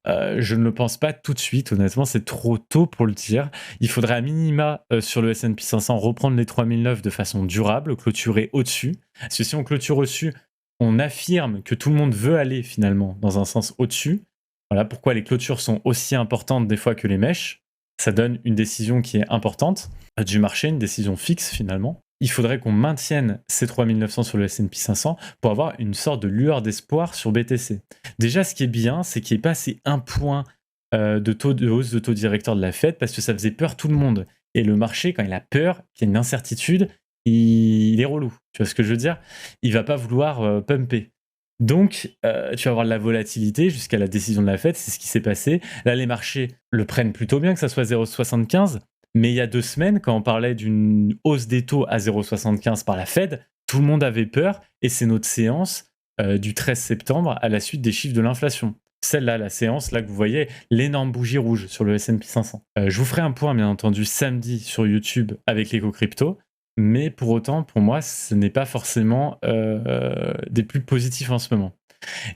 Je ne le pense pas tout de suite. Honnêtement, c'est trop tôt pour le dire. Il faudrait à minima sur le S&P 500 reprendre les 3009 de façon durable, clôturer au-dessus. Parce que si on clôture au-dessus, on affirme que tout le monde veut aller finalement dans un sens au-dessus. Voilà pourquoi les clôtures sont aussi importantes des fois que les mèches. Ça donne une décision qui est importante du marché, une décision fixe finalement. Il faudrait qu'on maintienne ces 3900 sur le S&P 500 pour avoir une sorte de lueur d'espoir sur BTC. Déjà, ce qui est bien, c'est qu'il n'y ait pas assez un point de hausse de taux directeur de la Fed parce que ça faisait peur tout le monde. Et le marché, quand il a peur, qu'il y a une incertitude, il est relou. Tu vois ce que je veux dire? Il va pas vouloir pumper. Donc, tu vas avoir de la volatilité jusqu'à la décision de la Fed, c'est ce qui s'est passé. Là, les marchés le prennent plutôt bien que ça soit 0,75, mais il y a 2 semaines, quand on parlait d'une hausse des taux à 0,75 par la Fed, tout le monde avait peur et c'est notre séance, du 13 septembre à la suite des chiffres de l'inflation. Celle-là, la séance, là que vous voyez, l'énorme bougie rouge sur le S&P 500. Je vous ferai un point, bien entendu, samedi sur YouTube avec l'éco crypto, mais pour autant, pour moi, ce n'est pas forcément des plus positifs en ce moment.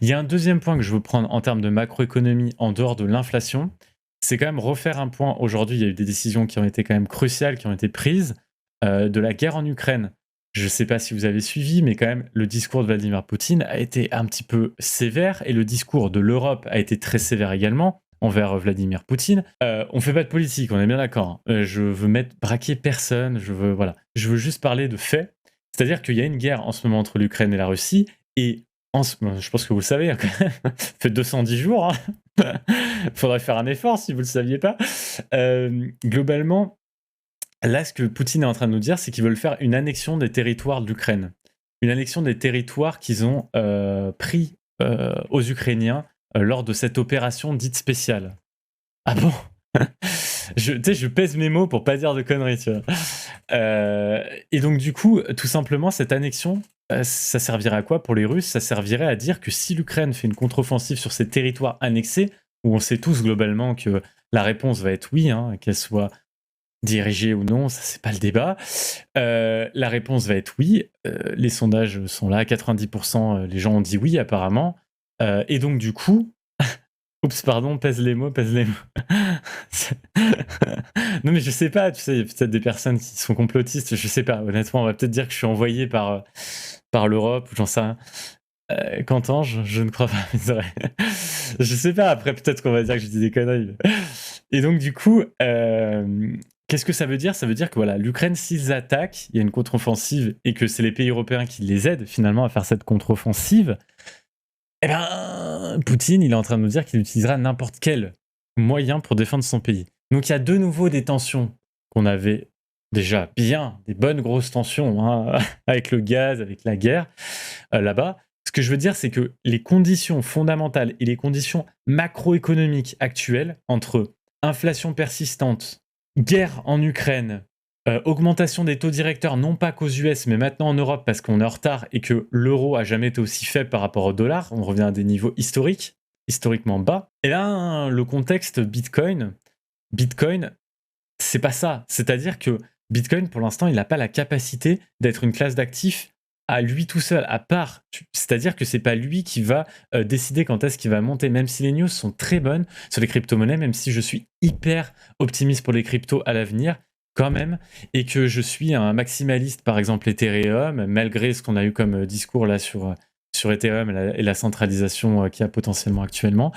Il y a un deuxième point que je veux prendre en termes de macroéconomie en dehors de l'inflation, c'est quand même refaire un point. Aujourd'hui, il y a eu des décisions qui ont été quand même cruciales, qui ont été prises, de la guerre en Ukraine. Je ne sais pas si vous avez suivi, mais quand même, le discours de Vladimir Poutine a été un petit peu sévère et le discours de l'Europe a été très sévère également envers Vladimir Poutine. On fait pas de politique, on est bien d'accord. Je veux braquer personne, voilà. Je veux juste parler de faits. C'est-à-dire qu'il y a une guerre en ce moment entre l'Ukraine et la Russie et je pense que vous le savez, hein, quand même. Ça fait 210 jours. Hein. Faudrait faire un effort si vous ne le saviez pas. Globalement, là, ce que Poutine est en train de nous dire, c'est qu'ils veulent faire une annexion des territoires de l'Ukraine. Une annexion des territoires qu'ils ont pris aux Ukrainiens lors de cette opération dite spéciale. Ah bon? Je pèse mes mots pour pas dire de conneries, tu vois. Et donc, du coup, tout simplement, cette annexion, ça servirait à quoi pour les Russes? Ça servirait à dire que si l'Ukraine fait une contre-offensive sur ces territoires annexés, où on sait tous globalement que la réponse va être oui, hein, qu'elle soit dirigée ou non, ça c'est pas le débat. La réponse va être oui. Les sondages sont là, 90%, les gens ont dit oui apparemment. Et donc, du coup, oups, pardon, pèse les mots, pèse les mots. Non, mais je sais pas, tu sais, il y a peut-être des personnes qui sont complotistes, je sais pas. Honnêtement, on va peut-être dire que je suis envoyé par l'Europe ou j'en sais rien. Qu'entends-je? Je ne crois pas, mais c'est vrai. Je sais pas, après peut-être qu'on va dire que je dis des conneries. Et donc du coup, qu'est-ce que ça veut dire? Ça veut dire que voilà, l'Ukraine, s'ils attaquent, il y a une contre-offensive et que c'est les pays européens qui les aident finalement à faire cette contre-offensive, eh ben, Poutine, il est en train de nous dire qu'il utilisera n'importe quel moyen pour défendre son pays. Donc il y a de nouveau des tensions qu'on avait déjà bien, des bonnes grosses tensions hein, avec le gaz, avec la guerre là-bas. Ce que je veux dire, c'est que les conditions fondamentales et les conditions macroéconomiques actuelles, entre inflation persistante, guerre en Ukraine, augmentation des taux directeurs, non pas qu'aux US, mais maintenant en Europe, parce qu'on est en retard et que l'euro a jamais été aussi faible par rapport au dollar, on revient à des niveaux historiquement bas. Et là, le contexte Bitcoin, c'est pas ça. C'est-à-dire que Bitcoin, pour l'instant, il n'a pas la capacité d'être une classe d'actifs à lui tout seul, à part. C'est-à-dire que c'est pas lui qui va décider quand est-ce qu'il va monter, même si les news sont très bonnes sur les crypto-monnaies, même si je suis hyper optimiste pour les cryptos à l'avenir, quand même, et que je suis un maximaliste, par exemple Ethereum, malgré ce qu'on a eu comme discours là sur Ethereum et la centralisation qu'il y a potentiellement actuellement,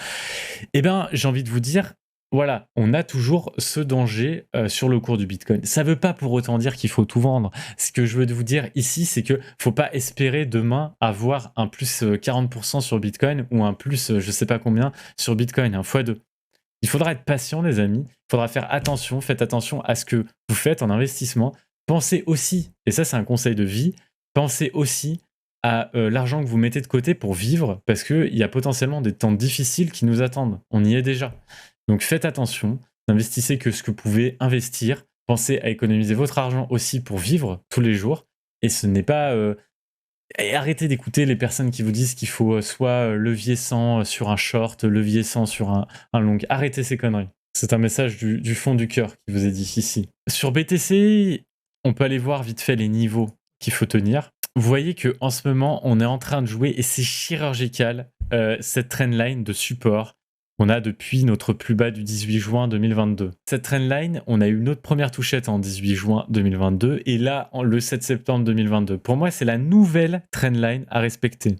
eh bien, j'ai envie de vous dire, voilà, on a toujours ce danger sur le cours du Bitcoin. Ça ne veut pas pour autant dire qu'il faut tout vendre. Ce que je veux vous dire ici, c'est qu'il ne faut pas espérer demain avoir un plus 40% sur Bitcoin ou un plus je ne sais pas combien sur Bitcoin, un x2. Il faudra être patient, les amis. Il faudra faire attention. Faites attention à ce que vous faites en investissement. Pensez aussi, et ça c'est un conseil de vie, pensez aussi à l'argent que vous mettez de côté pour vivre, parce qu'il y a potentiellement des temps difficiles qui nous attendent. On y est déjà. Donc faites attention, n'investissez que ce que vous pouvez investir. Pensez à économiser votre argent aussi pour vivre tous les jours. Et ce n'est pas... et arrêtez d'écouter les personnes qui vous disent qu'il faut soit levier 100 sur un short, levier 100 sur un long. Arrêtez ces conneries. C'est un message du fond du cœur qui vous est dit ici. Sur BTC, on peut aller voir vite fait les niveaux qu'il faut tenir. Vous voyez qu'en ce moment, on est en train de jouer, et c'est chirurgical, cette trendline de support qu'on a depuis notre plus bas du 18 juin 2022. Cette trendline, on a eu notre première touchette en 18 juin 2022 et là, le 7 septembre 2022. Pour moi, c'est la nouvelle trendline à respecter.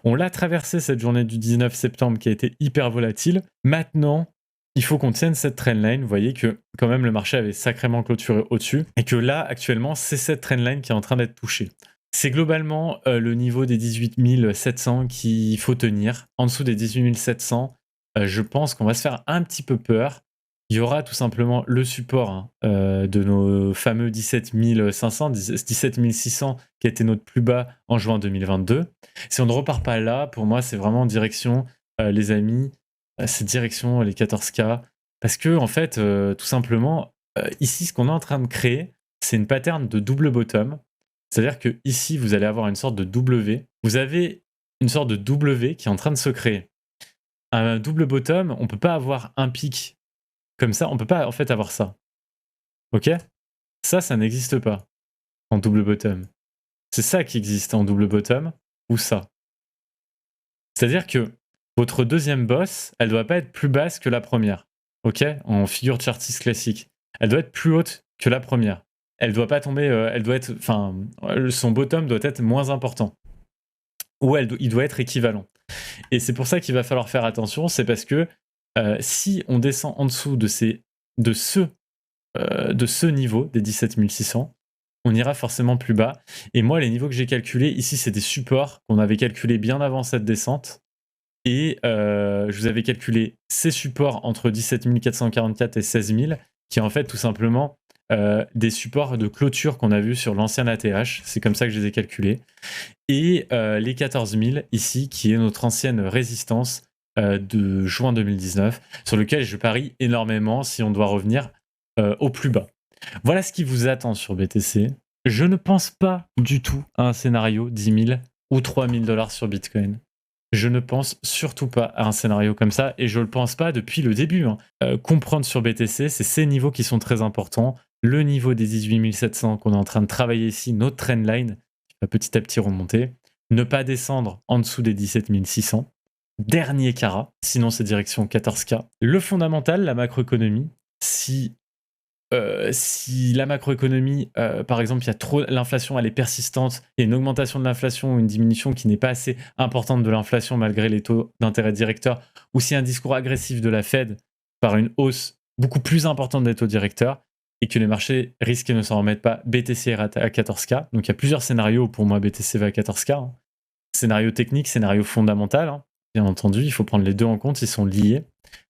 On l'a traversée cette journée du 19 septembre qui a été hyper volatile. Maintenant, il faut qu'on tienne cette trendline. Vous voyez que quand même le marché avait sacrément clôturé au-dessus et que là, actuellement, c'est cette trendline qui est en train d'être touchée. C'est globalement le niveau des 18 700 qu'il faut tenir. En dessous des 18 700, je pense qu'on va se faire un petit peu peur. il y aura tout simplement le support de nos fameux 17 500, 17 600 qui a été notre plus bas en juin 2022. Si on ne repart pas là, pour moi, c'est vraiment direction, les amis, c'est direction les 14K. Parce que, en fait, tout simplement, ici, ce qu'on est en train de créer, c'est une pattern de double bottom. C'est-à-dire que ici, vous allez avoir une sorte de W. Vous avez une sorte de W qui est en train de se créer. Un double bottom, on peut pas avoir un pic comme ça, on peut pas en fait avoir ça. OK? Ça n'existe pas en double bottom. C'est ça qui existe en double bottom ou ça. C'est-à-dire que votre deuxième boss, elle doit pas être plus basse que la première. OK? En figure chartiste classique. Elle doit être plus haute que la première. Elle doit pas tomber, elle doit être enfin, son bottom doit être moins important ou il doit être équivalent. Et c'est pour ça qu'il va falloir faire attention, c'est parce que, si on descend en dessous de ce niveau des 17 600, on ira forcément plus bas. Et moi, les niveaux que j'ai calculés, ici, c'est des supports qu'on avait calculés bien avant cette descente. Et je vous avais calculé ces supports entre 17 444 et 16 000, qui est en fait tout simplement des supports de clôture qu'on a vus sur l'ancien ATH. C'est comme ça que je les ai calculés. Et les 14 000 ici, qui est notre ancienne résistance de juin 2019, sur lequel je parie énormément si on doit revenir au plus bas. Voilà ce qui vous attend sur BTC. Je ne pense pas du tout à un scénario 10 000 ou 3 000 $ sur Bitcoin. Je ne pense surtout pas à un scénario comme ça, et je ne le pense pas depuis le début. Comprendre sur BTC, c'est ces niveaux qui sont très importants. Le niveau des 18 700 qu'on est en train de travailler ici, notre trendline, qui va petit à petit remonter. Ne pas descendre en dessous des 17 600. Dernier carat, sinon c'est direction 14K. Le fondamental, la macroéconomie, si la macroéconomie, par exemple, il y a trop l'inflation, elle est persistante, il y a une augmentation de l'inflation ou une diminution qui n'est pas assez importante de l'inflation malgré les taux d'intérêt directeurs, ou s'il y a un discours agressif de la Fed par une hausse beaucoup plus importante des taux directeurs et que les marchés risquent de ne s'en remettent pas, BTC ira à 14K. Donc il y a plusieurs scénarios pour moi, BTC va à 14K. Scénario technique, scénario fondamental. Bien entendu, il faut prendre les deux en compte, ils sont liés.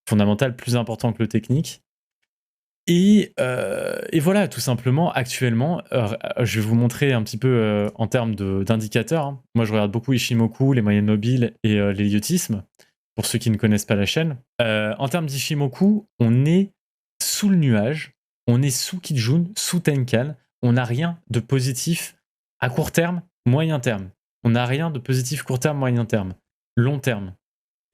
Fondamental plus important que le technique. Et voilà, tout simplement, actuellement, je vais vous montrer un petit peu en termes d'indicateurs. Moi, je regarde beaucoup Ishimoku, les moyennes mobiles et l'héliotisme, pour ceux qui ne connaissent pas la chaîne. En termes d'Ishimoku, on est sous le nuage, on est sous Kijun, sous Tenkan, on n'a rien de positif à court terme, moyen terme. On n'a rien de positif court terme, moyen terme, long terme.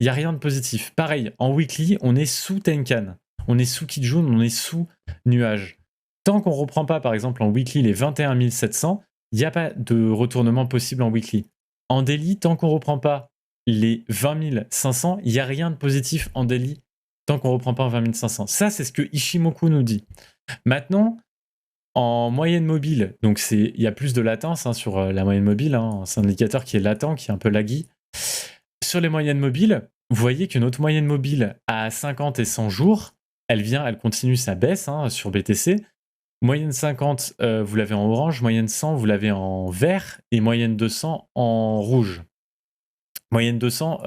Il n'y a rien de positif. Pareil, en weekly, on est sous Tenkan. On est sous Kijun, on est sous nuage. Tant qu'on ne reprend pas, par exemple, en weekly, les 21 700, il n'y a pas de retournement possible en weekly. En daily, tant qu'on ne reprend pas les 20 500, il n'y a rien de positif en daily tant qu'on ne reprend pas en 20 500. Ça, c'est ce que Ishimoku nous dit. Maintenant, en moyenne mobile, donc il y a plus de latence sur la moyenne mobile, c'est un indicateur qui est latent, qui est un peu laggy. Sur les moyennes mobiles, vous voyez que notre moyenne mobile à 50 et 100 jours, elle continue sa baisse sur BTC. Moyenne 50, vous l'avez en orange, moyenne 100, vous l'avez en vert, et moyenne 200 en rouge. Moyenne 200,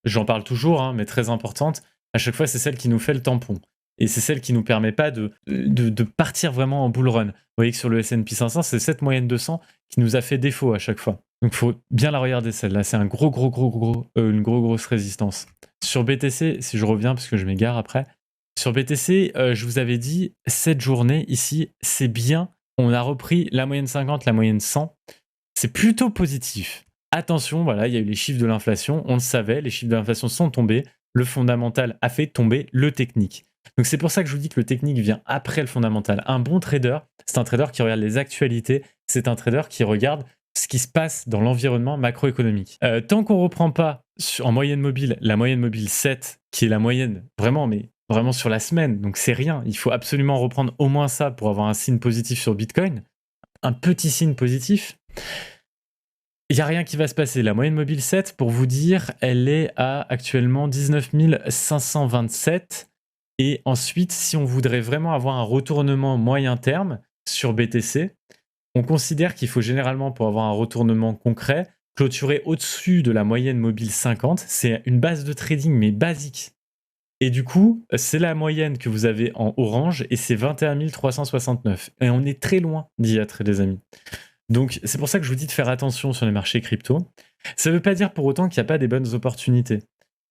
j'en parle toujours, mais très importante. À chaque fois, c'est celle qui nous fait le tampon. Et c'est celle qui ne nous permet pas de partir vraiment en bull run. Vous voyez que sur le S&P 500, c'est cette moyenne 200 qui nous a fait défaut à chaque fois. Donc il faut bien la regarder celle-là. C'est une grosse résistance. Sur BTC, si je reviens parce que je m'égare après, sur BTC, je vous avais dit, cette journée ici, c'est bien. On a repris la moyenne 50, la moyenne 100. C'est plutôt positif. Attention, voilà, il y a eu les chiffres de l'inflation. On le savait, les chiffres de l'inflation sont tombés. Le fondamental a fait tomber le technique. Donc c'est pour ça que je vous dis que le technique vient après le fondamental. Un bon trader, c'est un trader qui regarde les actualités. C'est un trader qui regarde ce qui se passe dans l'environnement macroéconomique. Tant qu'on ne reprend pas en moyenne mobile, la moyenne mobile 7, qui est la moyenne vraiment sur la semaine, donc c'est rien. Il faut absolument reprendre au moins ça pour avoir un signe positif sur Bitcoin. Un petit signe positif. Il n'y a rien qui va se passer. La moyenne mobile 7, pour vous dire, elle est à actuellement 19 527. Et ensuite, si on voudrait vraiment avoir un retournement moyen terme sur BTC, on considère qu'il faut généralement, pour avoir un retournement concret, clôturer au-dessus de la moyenne mobile 50. C'est une base de trading, mais basique. Et du coup, c'est la moyenne que vous avez en orange et c'est 21 369. Et on est très loin d'y être, les amis. Donc, c'est pour ça que je vous dis de faire attention sur les marchés crypto. Ça ne veut pas dire pour autant qu'il n'y a pas des bonnes opportunités.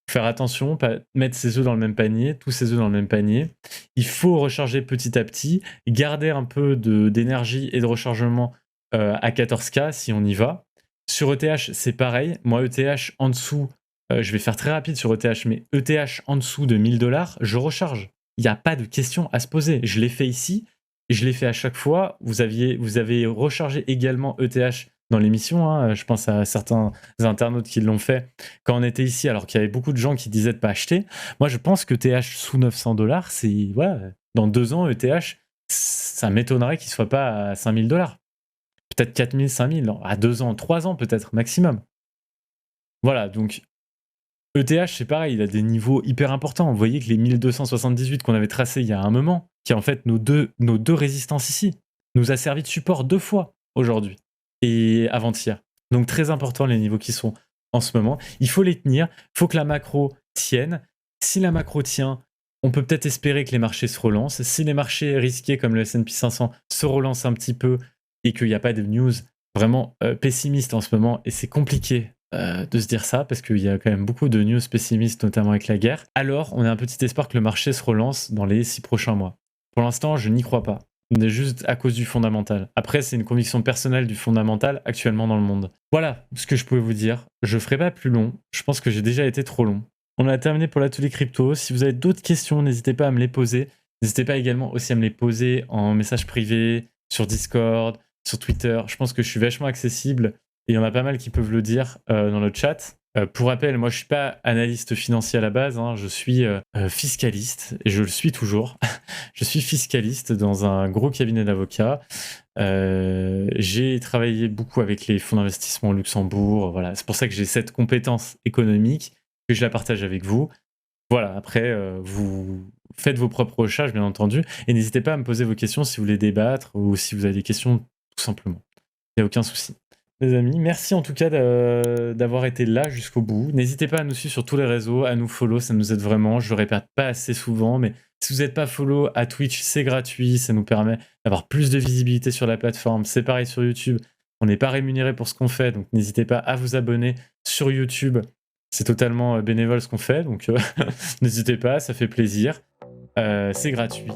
Faire attention, pas mettre ses œufs dans le même panier, tous ses œufs dans le même panier. Il faut recharger petit à petit, garder un peu d'énergie et de rechargement à 14K si on y va. Sur ETH, c'est pareil. Moi, ETH en dessous, je vais faire très rapide sur ETH, mais ETH en dessous de 1000 $, je recharge. Il n'y a pas de question à se poser. Je l'ai fait ici, et je l'ai fait à chaque fois. Vous avez rechargé également ETH dans l'émission. Hein. Je pense à certains internautes qui l'ont fait quand on était ici, alors qu'il y avait beaucoup de gens qui disaient de pas acheter. Moi, je pense que ETH sous 900 $, c'est dans 2 ans, ETH, ça m'étonnerait qu'il soit pas à 5000 $. Peut-être 4000, 5000, à 2 ans, 3 ans peut-être maximum. Voilà, donc ETH, c'est pareil, il a des niveaux hyper importants. Vous voyez que les 1278 qu'on avait tracés il y a un moment, qui est en fait nos deux résistances ici, nous a servi de support 2 fois aujourd'hui et avant-hier. Donc très important les niveaux qui sont en ce moment. Il faut les tenir, il faut que la macro tienne. Si la macro tient, on peut peut-être espérer que les marchés se relancent. Si les marchés risqués comme le S&P 500 se relancent un petit peu et qu'il n'y a pas de news vraiment pessimistes en ce moment, et c'est compliqué de se dire ça, parce qu'il y a quand même beaucoup de news pessimistes, notamment avec la guerre, alors on a un petit espoir que le marché se relance dans les 6 prochains mois. Pour l'instant, je n'y crois pas. Mais juste à cause du fondamental. Après, c'est une conviction personnelle du fondamental actuellement dans le monde. Voilà ce que je pouvais vous dire. Je ferai pas plus long. Je pense que j'ai déjà été trop long. On a terminé pour l'atelier crypto. Si vous avez d'autres questions, n'hésitez pas à me les poser. N'hésitez pas également aussi à me les poser en message privé, sur Discord, sur Twitter. Je pense que je suis vachement accessible. Et il y en a pas mal qui peuvent le dire dans le chat. Pour rappel, moi je suis pas analyste financier à la base, hein, je suis fiscaliste, et je le suis toujours. Je suis fiscaliste dans un gros cabinet d'avocats. J'ai travaillé beaucoup avec les fonds d'investissement au Luxembourg. Voilà. C'est pour ça que j'ai cette compétence économique, que je la partage avec vous. Voilà, après, vous faites vos propres recherches, bien entendu, et n'hésitez pas à me poser vos questions si vous voulez débattre ou si vous avez des questions, tout simplement. Il n'y a aucun souci. Les amis, merci en tout cas d'avoir été là jusqu'au bout. N'hésitez pas à nous suivre sur tous les réseaux, à nous follow, ça nous aide vraiment. Je le répète pas assez souvent, mais si vous n'êtes pas follow à Twitch, c'est gratuit, ça nous permet d'avoir plus de visibilité sur la plateforme. C'est pareil sur YouTube, on n'est pas rémunéré pour ce qu'on fait, donc n'hésitez pas à vous abonner sur YouTube. C'est totalement bénévole ce qu'on fait, donc n'hésitez pas, ça fait plaisir. C'est gratuit.